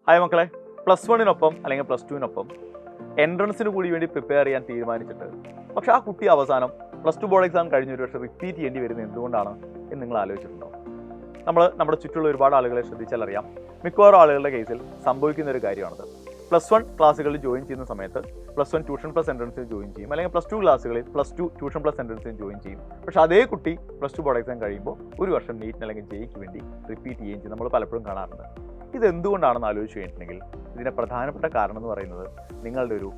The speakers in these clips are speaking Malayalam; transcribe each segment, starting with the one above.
ഹായ് മക്കളെ, +1 അല്ലെങ്കിൽ +2 എൻട്രൻസിന് കൂടി വേണ്ടി പ്രിപ്പയർ ചെയ്യാൻ തീരുമാനിച്ചിട്ട് പക്ഷെ ആ കുട്ടി അവസാനം +2 ബോർഡ് എക്സാം കഴിഞ്ഞ ഒരു വർഷം റിപ്പീറ്റ് ചെയ്യേണ്ടി വരുന്നത് എന്തുകൊണ്ടാണ് എന്ന് നിങ്ങൾ ആലോചിച്ചിട്ടുണ്ടോ? നമ്മുടെ ചുറ്റുള്ള ഒരുപാട് ആളുകളെ ശ്രദ്ധിച്ചാൽ അറിയാം, മിക്കവാറും ആളുകളുടെ കേസിൽ സംഭവിക്കുന്ന ഒരു കാര്യമാണത്. +1 ക്ലാസ്സുകളിൽ ജോയിൻ ചെയ്യുന്ന സമയത്ത് +1 ട്യൂഷൻ പ്ലസ് എൻട്രൻസിന് ജോയിൻ ചെയ്യും, അല്ലെങ്കിൽ +2 ക്ലാസ്സുകളിൽ +2 ട്യൂഷൻ പ്ലസ് എൻട്രൻസിന് ജോയിൻ ചെയ്യും. പക്ഷേ അതേ കുട്ടി +2 ബോർഡ് എക്സാം കഴിയുമ്പോൾ ഒരു വർഷം നീറ്റിന് അല്ലെങ്കിൽ ജെയ്ക്ക് വേണ്ടി റിപ്പീറ്റ് ചെയ്യുകയും ചെയ്യും. നമ്മൾ പലപ്പോഴും കാണാറുണ്ട്. ഇതെന്തുകൊണ്ടാണെന്ന് ആലോചിച്ച് കഴിഞ്ഞിട്ടുണ്ടെങ്കിൽ ഇതിൻ്റെ പ്രധാനപ്പെട്ട കാരണം എന്ന് പറയുന്നത് നിങ്ങളുടെ ഒരു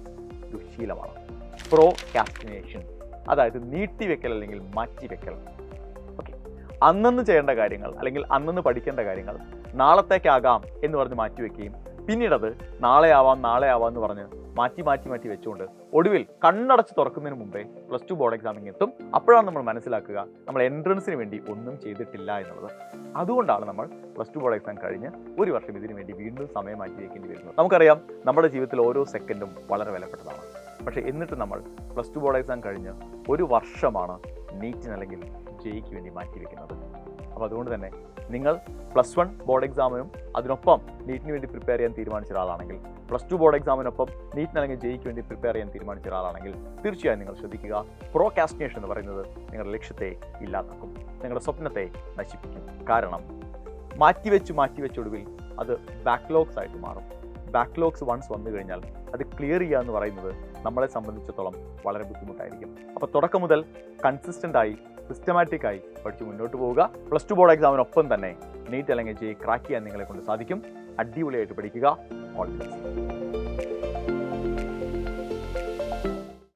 ദുശ്ശീലമാണ്, പ്രോകാസ്റ്റിനേഷൻ. അതായത് നീട്ടിവെക്കൽ അല്ലെങ്കിൽ മാറ്റിവെക്കൽ. ഓക്കെ, അന്നന്ന് ചെയ്യേണ്ട കാര്യങ്ങൾ അല്ലെങ്കിൽ അന്നന്ന് പഠിക്കേണ്ട കാര്യങ്ങൾ നാളത്തേക്കാകാം എന്ന് പറഞ്ഞ് മാറ്റിവെക്കുകയും പിന്നീടത് നാളെ ആവാം എന്ന് പറഞ്ഞ് മാറ്റി വെച്ചുകൊണ്ട് ഒടുവിൽ കണ്ണടച്ച് തുറക്കുന്നതിന് മുമ്പേ +2 ബോർഡ് എക്സാമിങ് എത്തും. അപ്പോഴാണ് നമ്മൾ മനസ്സിലാക്കുക നമ്മൾ എൻട്രൻസിന് വേണ്ടി ഒന്നും ചെയ്തിട്ടില്ല എന്നുള്ളത്. അതുകൊണ്ടാണ് നമ്മൾ +2 ബോർഡ് എക്സാം കഴിഞ്ഞ് ഒരു വർഷം ഇതിനു വേണ്ടി വീണ്ടും സമയം മാറ്റി വയ്ക്കേണ്ടി വരുന്നത്. നമുക്കറിയാം, നമ്മുടെ ജീവിതത്തിൽ ഓരോ സെക്കൻഡും വളരെ വിലപ്പെട്ടതാണ്. പക്ഷേ എന്നിട്ട് നമ്മൾ +2 ബോർഡ് എക്സാം കഴിഞ്ഞ് ഒരു വർഷമാണ് നീറ്റിന് അല്ലെങ്കിൽ ജെയ്ക്ക് വേണ്ടി മാറ്റിവെക്കുന്നത്. അപ്പോൾ അതുകൊണ്ട് തന്നെ നിങ്ങൾ +1 ബോർഡ് എക്സാമിനും അതിനൊപ്പം നീറ്റിന് വേണ്ടി പ്രിപ്പയർ ചെയ്യാൻ തീരുമാനിച്ച ഒരാളാണെങ്കിൽ, +2 ബോർഡ് എക്സാമിനൊപ്പം നീറ്റിന് അല്ലെങ്കിൽ ജെയ്ക്ക് വേണ്ടി പ്രിപ്പയർ ചെയ്യാൻ തീരുമാനിച്ച ഒരാളാണെങ്കിൽ തീർച്ചയായും നിങ്ങൾ ശ്രദ്ധിക്കുക, പ്രോകാസ്റ്റിനേഷൻ എന്ന് പറയുന്നത് നിങ്ങളുടെ ലക്ഷ്യത്തെ ഇല്ലാതാക്കും, നിങ്ങളുടെ സ്വപ്നത്തെ നശിപ്പിക്കും. കാരണം മാറ്റിവെച്ചൊടുവിൽ അത് ബാക്ക്ലോഗ്സ് ആയിട്ട് മാറും. ബാക്ക്ലോഗ്സ് വൺസ് വന്നു കഴിഞ്ഞാൽ അത് ക്ലിയർ ചെയ്യുക എന്ന് പറയുന്നത് നമ്മളെ സംബന്ധിച്ചിടത്തോളം വളരെ ബുദ്ധിമുട്ടായിരിക്കും. അപ്പോൾ തുടക്കം മുതൽ കൺസിസ്റ്റൻ്റായി സിസ്റ്റമാറ്റിക്കായി പഠിച്ച് മുന്നോട്ട് പോവുക. +2 ബോർഡ് എക്സാമിനൊപ്പം തന്നെ നീറ്റ് അല്ലെങ്കിൽ ജെയ് ക്രാക്ക് ചെയ്യാൻ നിങ്ങളെ കൊണ്ട് സാധിക്കും. അടിപൊളിയായിട്ട് പഠിക്കുക. All the best.